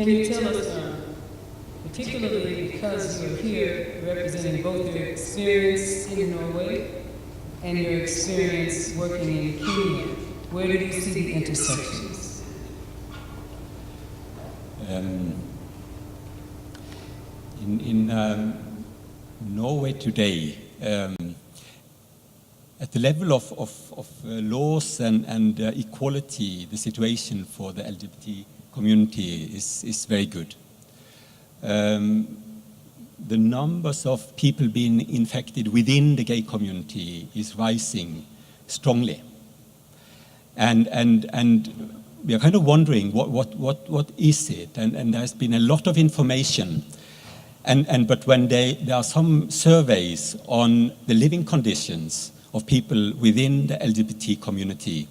Can you tell us, particularly because you're here representing both your experience in Norway and your experience working in Kenya, where do you see the intersections? In Norway today, at the level of laws and equality, the situation for the LGBT community is very good. The numbers of people being infected within the gay community is rising strongly. And we are kind of wondering what is it? And there's been a lot of information. But when there are some surveys on the living conditions of people within the LGBT community,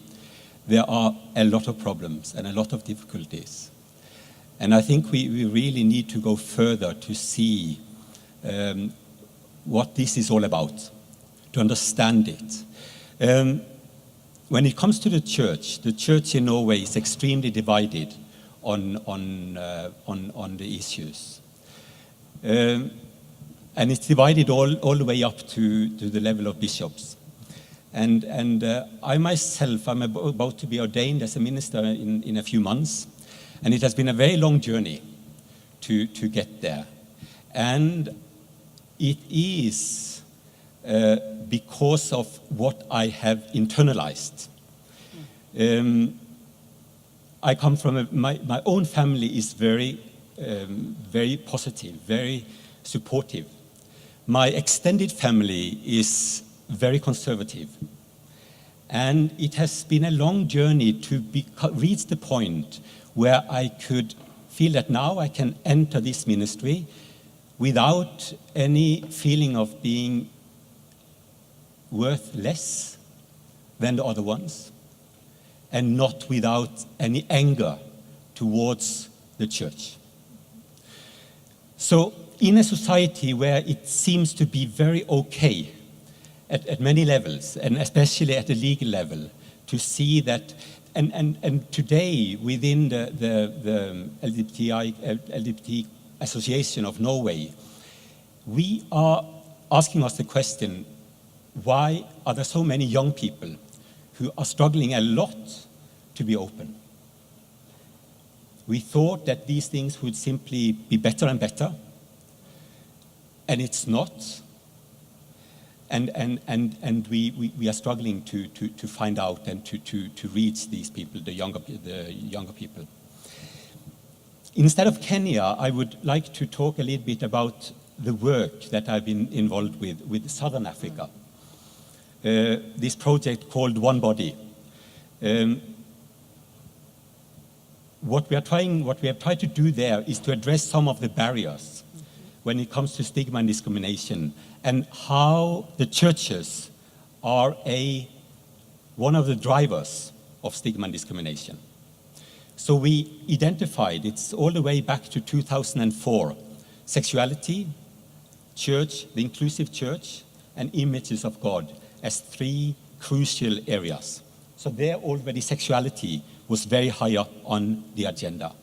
there are a lot of problems and a lot of difficulties. And I think we really need to go further to see what this is all about, to understand it. When it comes to the church in Norway is extremely divided on the issues. And it's divided all the way up to the level of bishops. And I myself, I'm about to be ordained as a minister in a few months, and it has been a very long journey to get there. And it is because of what I have internalized. I come from my own family is very positive, very supportive. My extended family is very conservative. And it has been a long journey to reach the point where I could feel that now I can enter this ministry without any feeling of being worth less than the other ones, and not without any anger towards the church. So in a society where it seems to be very okay at many levels, and especially at the legal level, to see that, and today within the LGBT Association of Norway, we are asking us the question, why are there so many young people who are struggling a lot to be open? We thought that these things would simply be better and better, and it's not. And we are struggling to find out and to reach these people, the younger people. Instead of Kenya, I would like to talk a little bit about the work that I've been involved with Southern Africa. This project called One Body. What we have tried to do there is to address some of the barriers when it comes to stigma and discrimination, and how the churches are one of the drivers of stigma and discrimination. So we identified, it's all the way back to 2004, sexuality, church, the inclusive church, and images of God as three crucial areas. So there already sexuality was very high up on the agenda.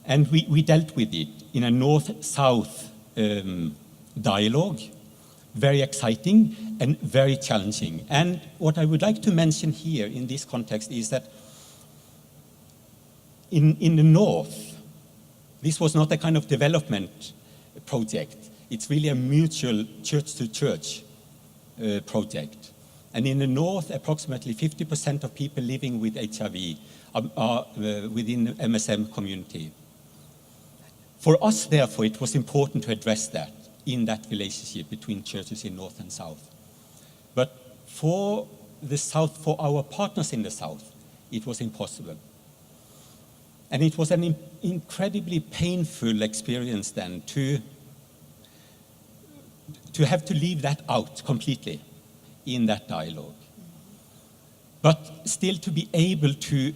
And we dealt with it in a north-south dialogue, very exciting and very challenging. And what I would like to mention here in this context is that in the north, this was not a kind of development project. It's really a mutual church-to-church project. And in the north, approximately 50% of people living with HIV are within the MSM community. For us, therefore, it was important to address that in that relationship between churches in North and South. But for the South, for our partners in the South, it was impossible. And it was an incredibly painful experience then to have to leave that out completely in that dialogue. But still to be able to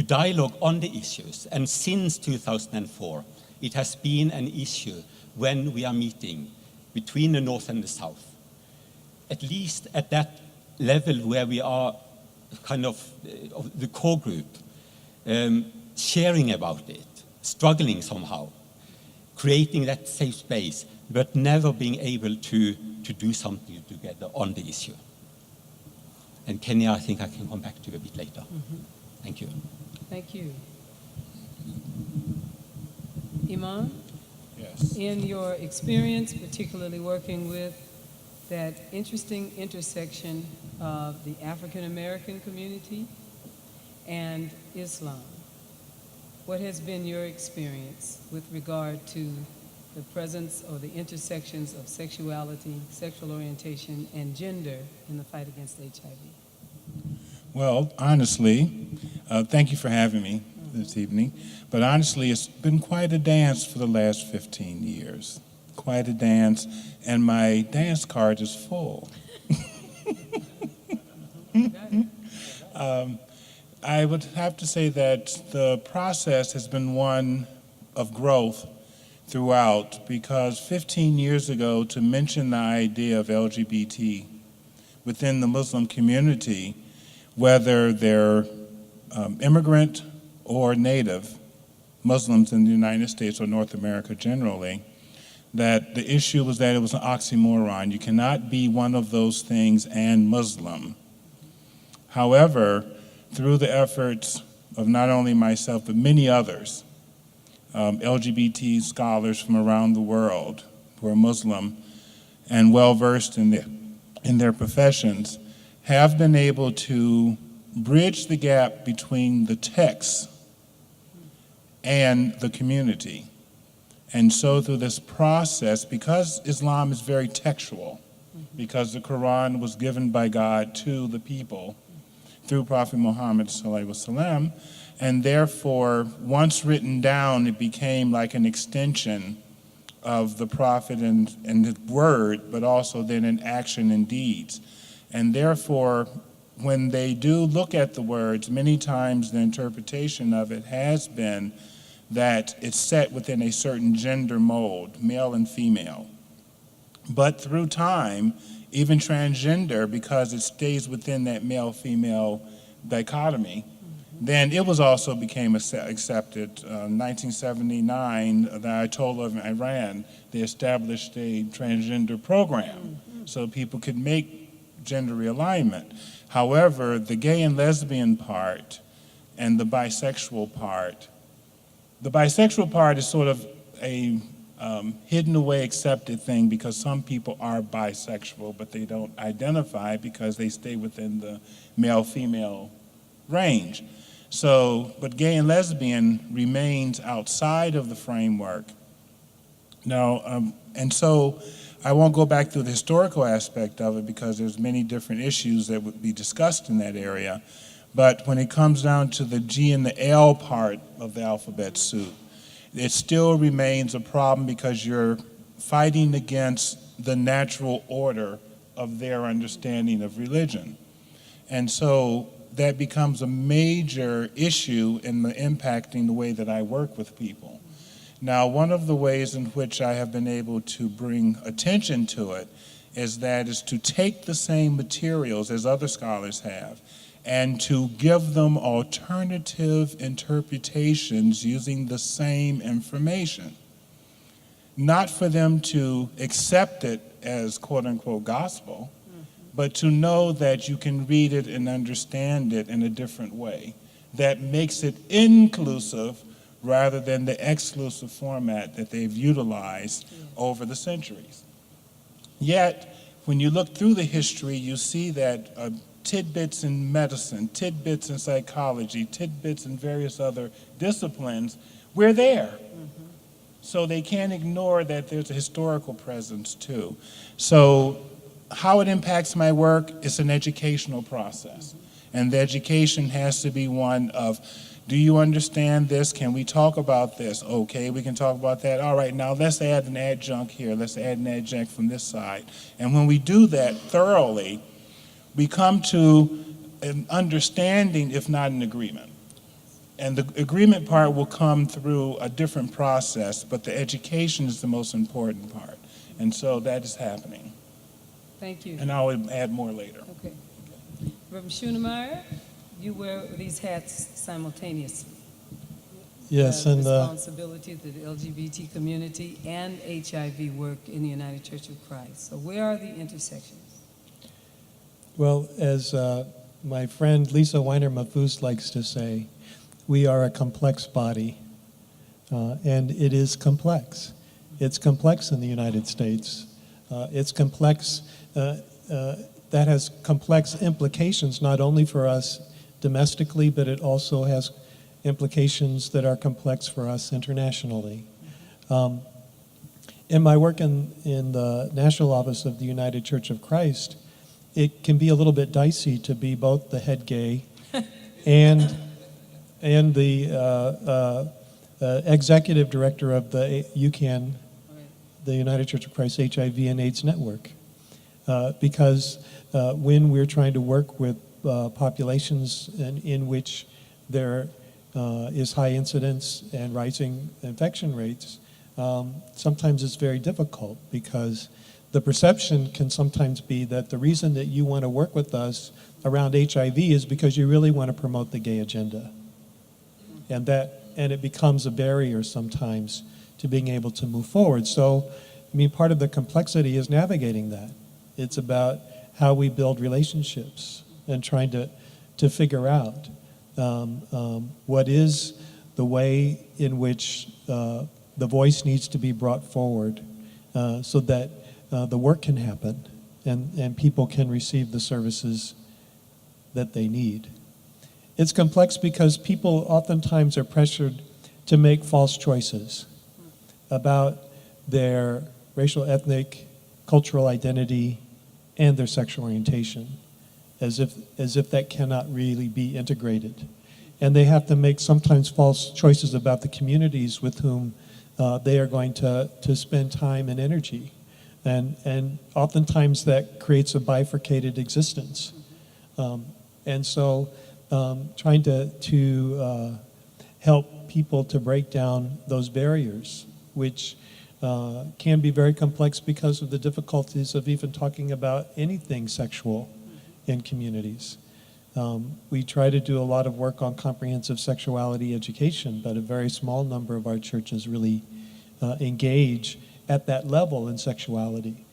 dialogue on the issues. And since 2004, it has been an issue when we are meeting between the North and the South. At least at that level where we are kind of the core group, sharing about it, struggling somehow, creating that safe space, but never being able to do something together on the issue. And Kenya, I think I can come back to you a bit later. Mm-hmm. Thank you. Thank you. Iman, Yes. in your experience, particularly working with that interesting intersection of the African American community and Islam, what has been your experience with regard to the presence or the intersections of sexuality, sexual orientation, and gender in the fight against HIV? Well, honestly, thank you for having me this evening. But honestly, it's been quite a dance for the last 15 years. Quite a dance, and my dance card is full. I would have to say that the process has been one of growth throughout, because 15 years ago, to mention the idea of LGBT within the Muslim community, whether they're immigrant or native Muslims in the United States or North America generally, that the issue was that it was an oxymoron. You cannot be one of those things and Muslim. However, through the efforts of not only myself, but many others, LGBT scholars from around the world who are Muslim and well-versed in their professions, have been able to bridge the gap between the text and the community. And so through this process, because Islam is very textual, because the Quran was given by God to the people through Prophet Muhammad sallallahu alaihi wasallam, and therefore, once written down, it became like an extension of the Prophet and his word, but also then in action and deeds. And therefore, when they do look at the words, many times the interpretation of it has been that it's set within a certain gender mold, male and female. But through time, even transgender, because it stays within that male-female dichotomy, then it was also became accepted. 1979, the Ayatollah of Iran, they established a transgender program so people could make gender realignment. However, the gay and lesbian part and the bisexual part is sort of a hidden away accepted thing, because some people are bisexual, but they don't identify because they stay within the male-female range. So, but gay and lesbian remains outside of the framework. Now, and so I won't go back through the historical aspect of it, because there's many different issues that would be discussed in that area. But when it comes down to the G and the L part of the alphabet soup, it still remains a problem, because you're fighting against the natural order of their understanding of religion. And so that becomes a major issue in impacting the way that I work with people. Now, one of the ways in which I have been able to bring attention to it is to take the same materials as other scholars have and to give them alternative interpretations using the same information. Not for them to accept it as quote-unquote gospel, but to know that you can read it and understand it in a different way that makes it inclusive rather than the exclusive format that they've utilized over the centuries. Yet, when you look through the history, you see that tidbits in medicine, tidbits in psychology, tidbits in various other disciplines, we're there. So they can't ignore that there's a historical presence too. So how it impacts my work is an educational process. And the education has to be one of, do you understand this? Can we talk about this? Okay, we can talk about that. All right, now let's add an adjunct here. Let's add an adjunct from this side. And when we do that thoroughly, we come to an understanding, if not an agreement. And the agreement part will come through a different process, but the education is the most important part. And so that is happening. Thank you. And I will add more later. Okay. Reverend Schoenemeyer, you wear these hats simultaneously. Yes, and responsibility to the LGBT community and HIV work in the United Church of Christ. So where are the intersections? well, as my friend Lisa Weiner-Mafuz likes to say, we are a complex body, and it is complex. It's complex in the United States. It's complex, that has complex implications not only for us domestically, but it also has implications that are complex for us internationally. In my work in the National Office of the United Church of Christ, it can be a little bit dicey to be both the head gay and the executive director of the UCAN, the United Church of Christ HIV and AIDS Network. Because when we're trying to work with populations in which there is high incidence and rising infection rates, sometimes it's very difficult because the perception can sometimes be that the reason that you want to work with us around HIV is because you really want to promote the gay agenda. And it becomes a barrier sometimes to being able to move forward. So, I mean, part of the complexity is navigating that. It's about how we build relationships and trying to figure out what is the way in which the voice needs to be brought forward so that the work can happen and people can receive the services that they need. It's complex because people oftentimes are pressured to make false choices about their racial, ethnic, cultural identity, and their sexual orientation, as if that cannot really be integrated. And they have to make sometimes false choices about the communities with whom they are going to spend time and energy. And oftentimes that creates a bifurcated existence. And so trying to help people to break down those barriers, which can be very complex because of the difficulties of even talking about anything sexual in communities. We try to do a lot of work on comprehensive sexuality education, but a very small number of our churches really engage at that level in sexuality.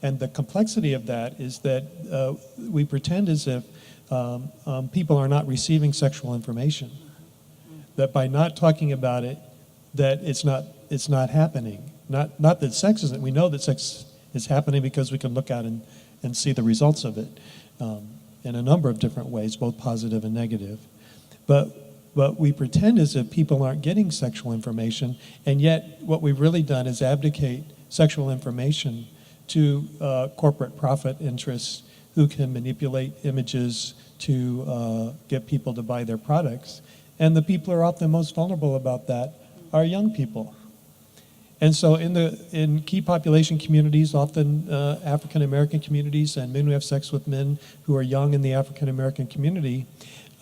And the complexity of that is that we pretend as if people are not receiving sexual information, that by not talking about it, that it's not happening. Not that sex isn't. We know that sex is happening because we can look at and see the results of it in a number of different ways, both positive and negative. But we pretend as if people aren't getting sexual information, and yet what we've really done is abdicate sexual information to corporate profit interests who can manipulate images to get people to buy their products. And the people who are often most vulnerable about that are young people. And so in key population communities, often African American communities, and men who have sex with men who are young in the African American community,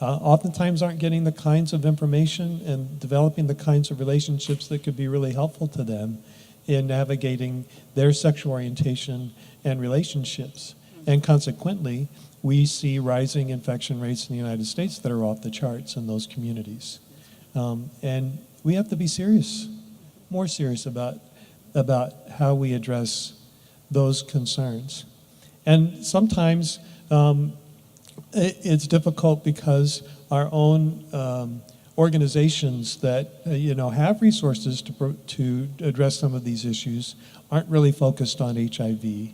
oftentimes aren't getting the kinds of information and developing the kinds of relationships that could be really helpful to them in navigating their sexual orientation and relationships. And consequently, we see rising infection rates in the United States that are off the charts in those communities. And we have to be serious, more serious about how we address those concerns. And sometimes it's difficult because our own organizations that have resources to address some of these issues aren't really focused on HIV.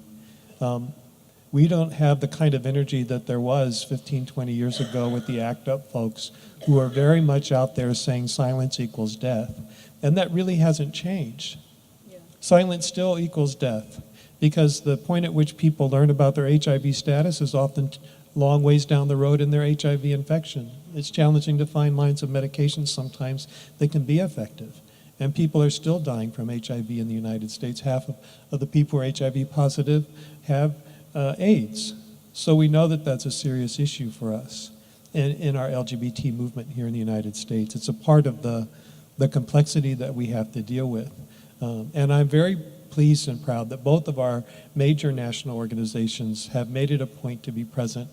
We don't have the kind of energy that there was 15, 20 years ago with the ACT UP folks who are very much out there saying silence equals death. And that really hasn't changed. Yeah. Silence still equals death because the point at which people learn about their HIV status is often long ways down the road in their HIV infection. It's challenging to find lines of medications sometimes that can be effective. And people are still dying from HIV in the United States. Half of the people who are HIV positive have AIDS. So we know that that's a serious issue for us in our LGBT movement here in the United States. It's a part of the complexity that we have to deal with. And I'm very pleased and proud that both of our major national organizations have made it a point to be present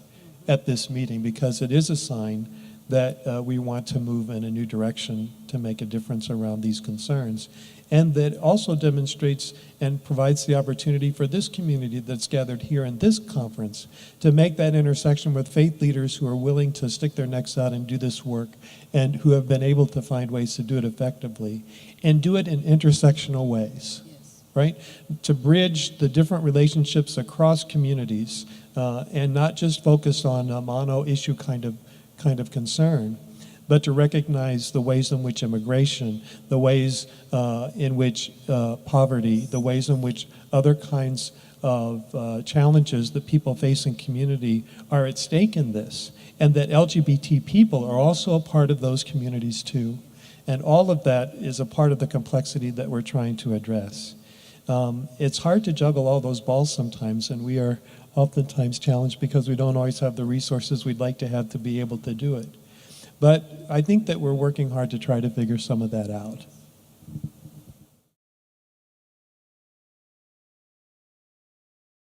at this meeting because it is a sign that we want to move in a new direction to make a difference around these concerns. And that also demonstrates and provides the opportunity for this community that's gathered here in this conference to make that intersection with faith leaders who are willing to stick their necks out and do this work, and who have been able to find ways to do it effectively, and do it in intersectional ways, right? To bridge the different relationships across communities, and not just focus on a mono-issue kind of concern, but to recognize the ways in which immigration, the ways in which poverty, the ways in which other kinds of challenges that people face in community are at stake in this, and that LGBT people are also a part of those communities too. And all of that is a part of the complexity that we're trying to address. It's hard to juggle all those balls sometimes, and we are oftentimes challenged because we don't always have the resources we'd like to have to be able to do it. But I think that we're working hard to try to figure some of that out.